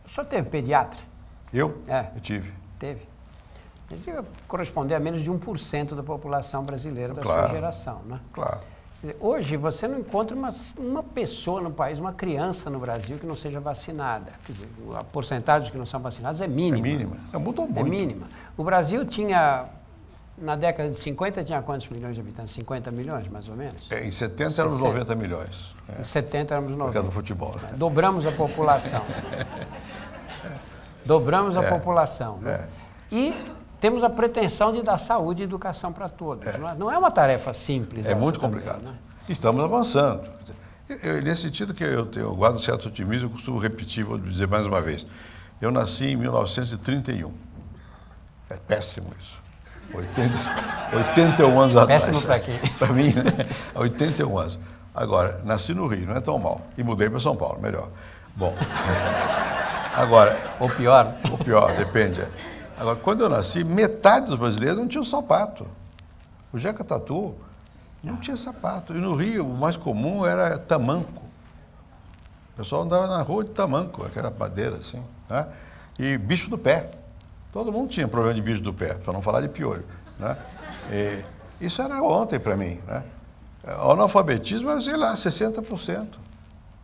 O senhor teve pediatra? Eu? É. Eu tive. Teve. Isso ia corresponder a menos de 1% da população brasileira da Claro. sua geração, né? Claro. Quer dizer, hoje você não encontra uma pessoa no país, uma criança no Brasil que não seja vacinada. Quer dizer, a porcentagem que não são vacinados é mínima. É mínima. Mudou muito. É mínima. O Brasil tinha, na década de 50, tinha quantos milhões de habitantes? 50 milhões, mais ou menos? Em 70 éramos 90 milhões. Em 70 éramos 90. Por causa do futebol. Né? Dobramos a população. Dobramos a população. Né? E temos a pretensão de dar saúde e educação para todos. Não é uma tarefa simples. É muito também, complicado. Né? Estamos avançando. Nesse sentido que eu guardo um certo otimismo, eu costumo repetir, vou dizer mais uma vez. Eu nasci em 1931. É péssimo isso. 81 anos atrás. Péssimo para quem? Para mim, né? 81 anos. Agora, nasci no Rio, não é tão mal. E mudei para São Paulo, melhor. Bom, agora... Ou pior? Ou pior, depende. Agora, quando eu nasci, metade dos brasileiros não tinham sapato. O Jeca Tatu não tinha sapato. E no Rio, o mais comum era tamanco. O pessoal andava na rua de tamanco, aquela madeira assim, né? E bicho do pé. Todo mundo tinha problema de bicho do pé, para não falar de piolho, né? Isso era ontem para mim, né? O analfabetismo era, sei lá, 60%.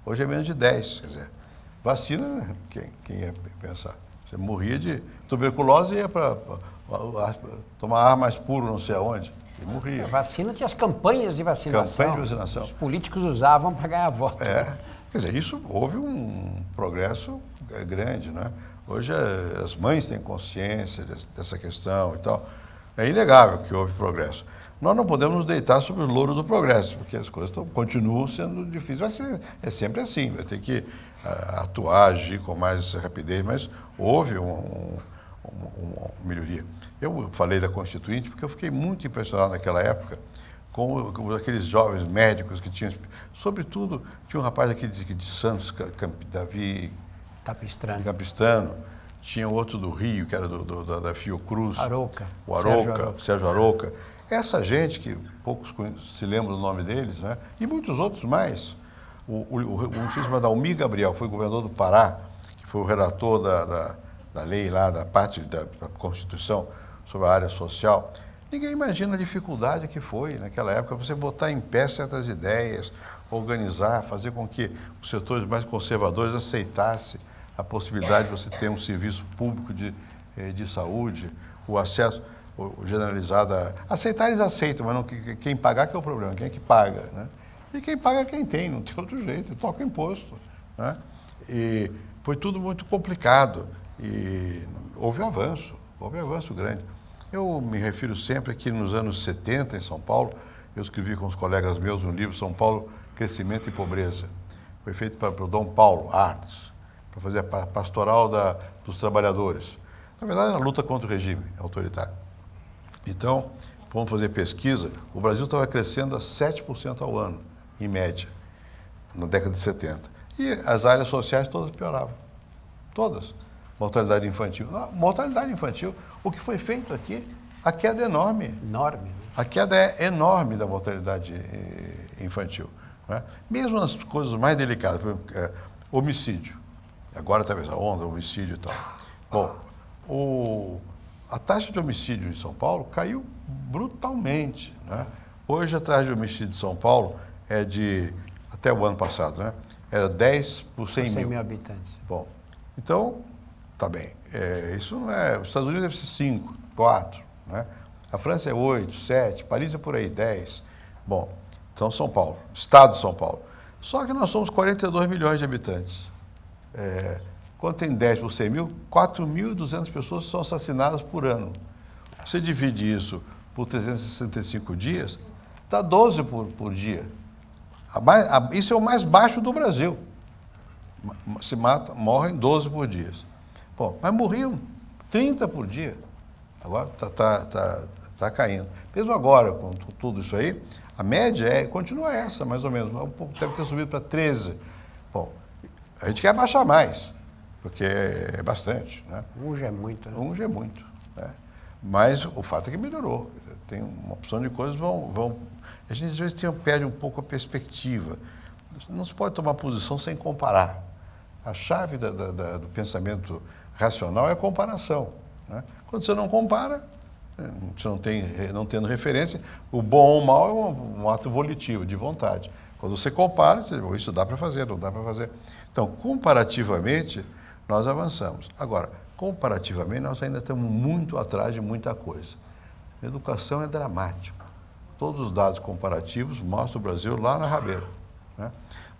Hoje é menos de 10%. Quer dizer, vacina, quem ia pensar? Você morria de tuberculose e ia para tomar ar mais puro, não sei aonde, e morria. A vacina tinha as campanhas de vacinação. Campanha de vacinação. Os políticos usavam para ganhar voto. Quer dizer, isso houve um progresso grande, né? Hoje as mães têm consciência dessa questão e tal. É inegável que houve progresso. Nós não podemos nos deitar sobre os louros do progresso, porque as coisas continuam sendo difíceis. É sempre assim, vai ter que atuar, agir com mais rapidez, mas houve uma melhoria. Eu falei da Constituinte porque eu fiquei muito impressionado naquela época com aqueles jovens médicos que tinham, sobretudo, tinha um rapaz aqui de Santos, Davi Capistrano, tinha outro do Rio, que era da Fiocruz, Arouca. O Arouca, Sérgio Arouca. Essa gente, que poucos se lembram do nome deles, né? E muitos outros mais. Um chamado Almir Gabriel, que foi governador do Pará, que foi o relator da lei lá, da parte da Constituição sobre a área social. Ninguém imagina a dificuldade que foi naquela época você botar em pé certas ideias, organizar, fazer com que os setores mais conservadores aceitassem a possibilidade de você ter um serviço público de saúde, o acesso generalizado. Aceitar eles aceitam, mas não, quem pagar que é o problema, quem é que paga, né? E quem paga é quem tem, não tem outro jeito, toca imposto, né? E foi tudo muito complicado e houve avanço grande. Eu me refiro sempre que nos anos 70, em São Paulo, eu escrevi com os colegas meus um livro, São Paulo, Crescimento e Pobreza. Foi feito para o Dom Paulo Arnes, para fazer a pastoral dos trabalhadores. Na verdade, era a luta contra o regime autoritário. Então, vamos fazer pesquisa, o Brasil estava crescendo a 7% ao ano, em média, na década de 70. E as áreas sociais todas pioravam. Todas. Mortalidade infantil. Mortalidade infantil, o que foi feito aqui, a queda é enorme. Enorme. Né? A queda é enorme da mortalidade infantil. Né? Mesmo nas coisas mais delicadas, por exemplo, homicídio. Agora talvez a onda, homicídio e tal. Bom, a taxa de homicídio em São Paulo caiu brutalmente. Né? Hoje a taxa de homicídio de São Paulo é até o ano passado, né? Era 10 por 100 mil. 100 mil habitantes. Bom, então, tá bem. Isso não é... Os Estados Unidos deve ser 5, 4, né? A França é 8, 7, Paris é por aí, 10. Bom, então São Paulo, Estado de São Paulo. Só que nós somos 42 milhões de habitantes. Quando tem 10 por 100 mil, 4.200 pessoas são assassinadas por ano. Você divide isso por 365 dias, dá 12 por dia. Isso é o mais baixo do Brasil. Morrem 12 por dia. Bom, mas morriam 30 por dia. Agora está caindo. Mesmo agora, com tudo isso aí, a média continua essa, mais ou menos. Deve ter subido para 13. Bom, a gente quer baixar mais, porque é bastante. Né? Um já é muito. Né? Um já é muito. Né? Mas o fato é que melhorou. Tem uma opção de coisas vão... A gente às vezes perde um pouco a perspectiva. Não se pode tomar posição sem comparar. A chave do pensamento racional é a comparação, né? Quando você não compara, você não tendo referência, o bom ou o mal é um ato volitivo, de vontade. Quando você compara, você diz, isso dá para fazer, não dá para fazer. Então, comparativamente, nós avançamos. Agora, comparativamente, nós ainda estamos muito atrás de muita coisa. A educação é dramático. Todos os dados comparativos mostram o Brasil lá na rabeira, né?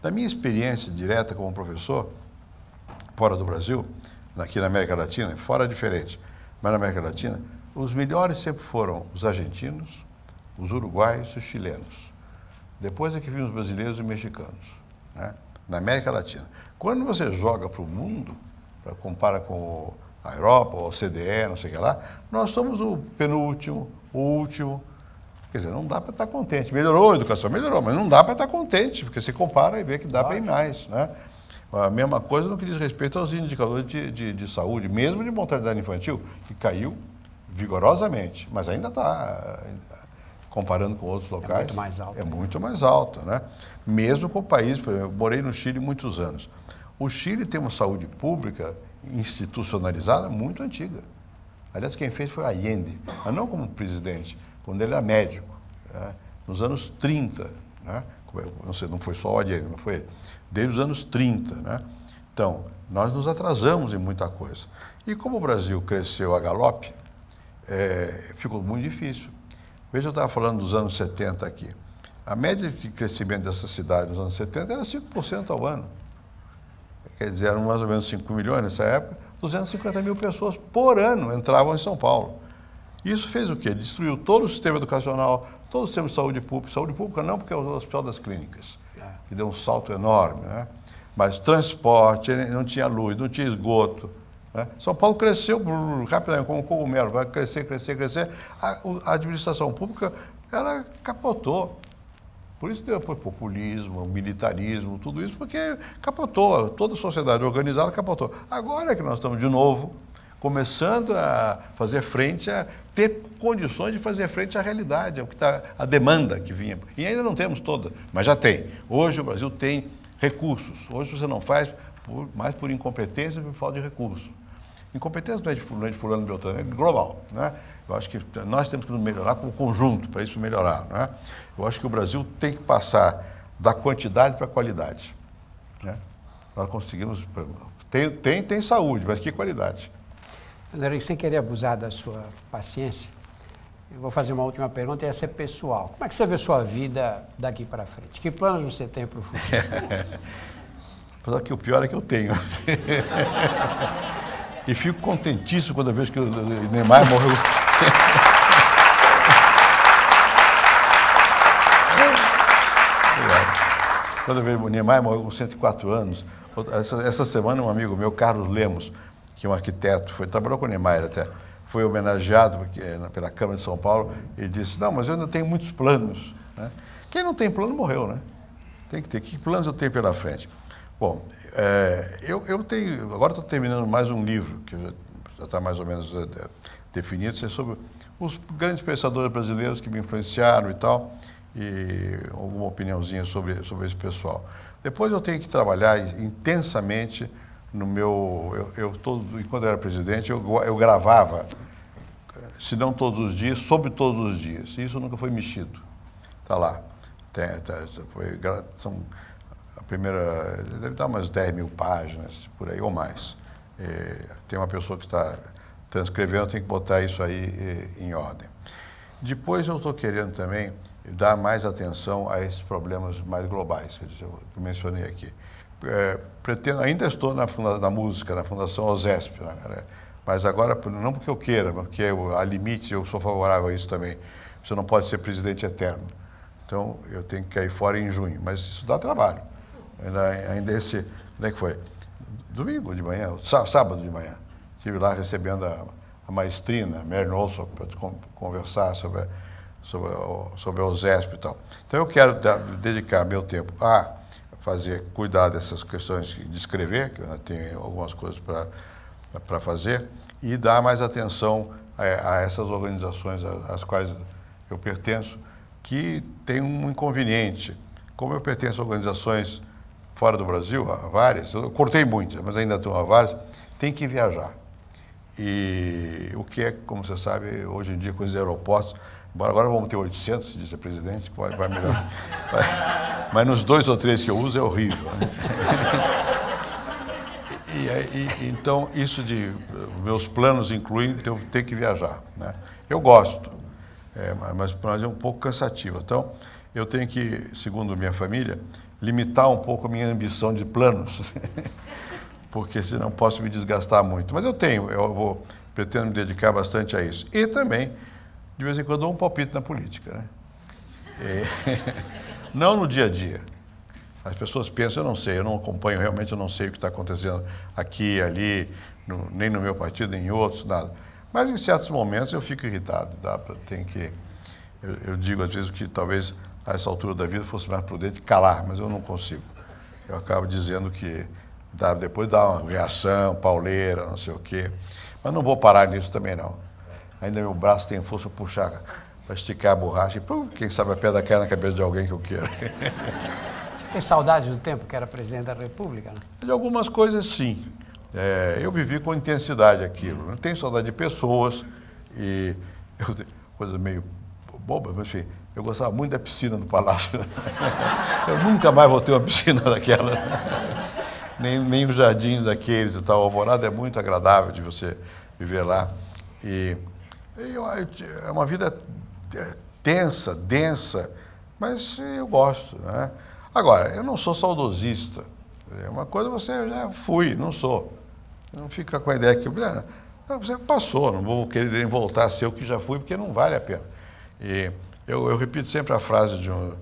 Da minha experiência direta como professor, fora do Brasil, aqui na América Latina, fora é diferente, mas na América Latina, os melhores sempre foram os argentinos, os uruguaios e os chilenos. Depois é que vinham os brasileiros e os mexicanos, né? Na América Latina. Quando você joga para o mundo, compara com a Europa, ou a OCDE, não sei o que lá, nós somos o penúltimo, o último. Quer dizer, não dá para estar contente. Melhorou a educação? Melhorou, mas não dá para estar contente, porque você compara e vê que dá para ir mais, né? A mesma coisa no que diz respeito aos indicadores de saúde, mesmo de mortalidade infantil, que caiu vigorosamente, mas ainda está, comparando com outros locais, muito mais alto. É muito mais alta, né? Mesmo com o país, por exemplo, eu morei no Chile muitos anos. O Chile tem uma saúde pública institucionalizada muito antiga. Aliás, quem fez foi Allende, mas não como presidente, quando ele era médico, né? Nos anos 30, né? Não sei, não foi só o Allende, não foi ele. Desde os anos 30, né? Então, nós nos atrasamos em muita coisa. E como o Brasil cresceu a galope, ficou muito difícil. Veja, eu estava falando dos anos 70 aqui. A média de crescimento dessa cidade nos anos 70 era 5% ao ano. Quer dizer, eram mais ou menos 5 milhões nessa época, 250 mil pessoas por ano entravam em São Paulo. Isso fez o quê? Destruiu todo o sistema educacional, todo o sistema de saúde pública. Saúde pública não, porque é o Hospital das Clínicas, que deu um salto enorme, né? Mas transporte, não tinha luz, não tinha esgoto, né? São Paulo cresceu rapidamente, como um cogumelo, vai crescer, crescer, crescer. A administração pública, ela capotou. Por isso depois populismo, militarismo, tudo isso, porque capotou, toda a sociedade organizada capotou. Agora é que nós estamos de novo começando a fazer frente, a ter condições de fazer frente à realidade, ao que está, a demanda que vinha. E ainda não temos toda, mas já tem. Hoje o Brasil tem recursos. Hoje você não faz mais por incompetência e por falta de recursos. Incompetência não é de fulano, Beltrano, é global, né? Eu acho que nós temos que nos melhorar como conjunto para isso melhorar, né? Eu acho que o Brasil tem que passar da quantidade para a qualidade, né? Nós conseguimos... Tem saúde, mas que qualidade? André, sem querer abusar da sua paciência, eu vou fazer uma última pergunta e essa é pessoal. Como é que você vê a sua vida daqui para frente? Que planos você tem para o futuro? Apesar que o pior é que eu tenho. E fico contentíssimo quando eu vejo que o Neymar morreu. Quando eu vejo o Neymar morreu com 104 anos. Essa semana um amigo meu, Carlos Lemos, que é um arquiteto, trabalhou com o Neymar até, foi homenageado pela Câmara de São Paulo, ele disse, não, mas eu ainda tenho muitos planos, né? Quem não tem plano morreu, né? Tem que ter. Que planos eu tenho pela frente? Bom, eu tenho, agora estou terminando mais um livro, que já está mais ou menos definido, é sobre os grandes pensadores brasileiros que me influenciaram e tal, e alguma opiniãozinha sobre esse pessoal. Depois eu tenho que trabalhar intensamente no meu... Enquanto eu era presidente, eu gravava, se não todos os dias, sobre todos os dias. E isso nunca foi mexido. Está lá. A primeira... Deve dar umas 10 mil páginas, por aí, ou mais. Tem uma pessoa que está transcrevendo, tem que botar isso aí em ordem. Depois eu estou querendo também dar mais atenção a esses problemas mais globais, que eu mencionei aqui. Ainda estou na música, na Fundação OSESP, né? Mas agora, não porque eu queira, mas porque há limite, eu sou favorável a isso também. Você não pode ser presidente eterno. Então, eu tenho que cair fora em junho, mas isso dá trabalho. Ainda esse... Quando é que foi? Domingo de manhã, sábado de manhã. Estive lá recebendo a maestrina, Mary Olson, para conversar sobre a OSESP e tal. Então, eu quero dedicar meu tempo a cuidar dessas questões de escrever, que eu ainda tenho algumas coisas para fazer, e dar mais atenção a essas organizações às quais eu pertenço, que tem um inconveniente. Como eu pertenço a organizações fora do Brasil, há várias, eu cortei muitas, mas ainda estão há várias, tem que viajar. E o que é, como você sabe, hoje em dia com os aeroportos, agora vamos ter 800, se diz a presidente, que vai melhor. Mas nos 2 ou 3 que eu uso é horrível. Né? Então, isso de meus planos incluem eu ter que viajar. Né? Eu gosto, mas é um pouco cansativo. Então, eu tenho que, segundo minha família, limitar um pouco a minha ambição de planos, porque senão posso me desgastar muito. Mas pretendo me dedicar bastante a isso. E também, de vez em quando, dou um palpite na política. Né? Não no dia a dia. As pessoas pensam, eu não sei, eu não acompanho, realmente eu não sei o que está acontecendo aqui, ali, nem no meu partido, nem em outros, nada. Mas em certos momentos eu fico irritado. Eu digo às vezes que talvez a essa altura da vida fosse mais prudente calar, mas eu não consigo. Eu acabo dizendo que depois dá uma reação, pauleira, não sei o quê. Mas não vou parar nisso também não. Ainda meu braço tem força para puxar, para esticar a borracha e quem sabe a pedra cai na cabeça de alguém que eu queira. Tem saudade do tempo que era presidente da República? Né? De algumas coisas, sim. Eu vivi com intensidade aquilo. Não tenho saudade de pessoas e coisa meio boba, mas enfim, eu gostava muito da piscina do Palácio. Eu nunca mais vou ter uma piscina daquela. Nem os jardins daqueles e tal. O Alvorada é muito agradável de você viver lá. É uma vida tensa, densa, mas eu gosto, né? Agora, eu não sou saudosista. É uma coisa você já fui, não sou. Não fica com a ideia que você passou, não vou querer voltar a ser o que já fui, porque não vale a pena. E eu repito sempre a frase de um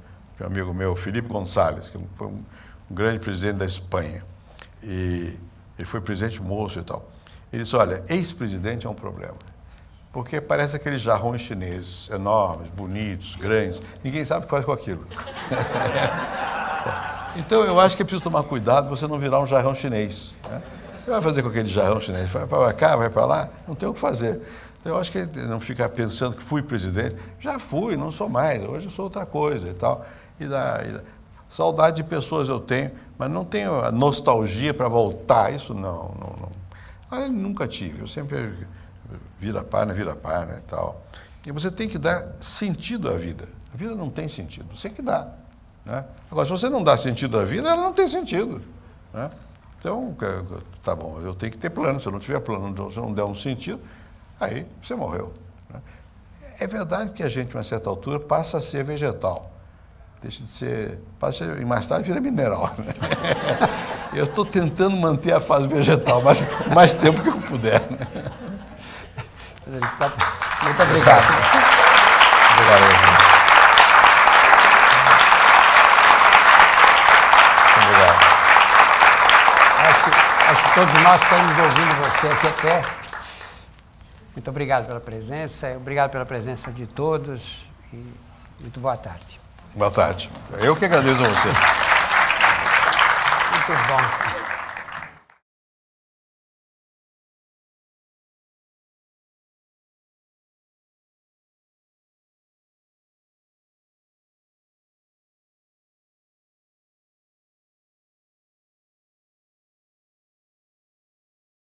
amigo meu, Felipe Gonçalves, que foi um grande presidente da Espanha. E ele foi presidente moço e tal. Ele disse, olha, ex-presidente é um problema. Porque parece aqueles jarrões chineses, enormes, bonitos, grandes. Ninguém sabe o que faz com aquilo. Então, eu acho que é preciso tomar cuidado para você não virar um jarrão chinês. Né? Você vai fazer com aquele jarrão chinês? Vai para cá, vai para lá? Não tem o que fazer. Então, eu acho que não ficar pensando que fui presidente. Já fui, não sou mais. Hoje eu sou outra coisa e tal. Saudade de pessoas eu tenho, mas não tenho a nostalgia para voltar. Isso não. Eu nunca tive. Eu sempre vira página e tal. E você tem que dar sentido à vida. A vida não tem sentido. Você que dá. Né? Agora, se você não dá sentido à vida, ela não tem sentido. Né? Então, tá bom, eu tenho que ter plano. Se eu não tiver plano, se eu não der um sentido, aí você morreu. Né? É verdade que a gente, a uma certa altura, passa a ser vegetal. Deixa de ser... e mais tarde vira mineral. Né? Eu estou tentando manter a fase vegetal mais tempo que eu puder. Né? Muito obrigado. Obrigado. Acho que todos nós estamos ouvindo você aqui até. Muito obrigado pela presença, obrigado pela presença de todos e muito boa tarde. Boa tarde. Eu que agradeço a você. Muito bom.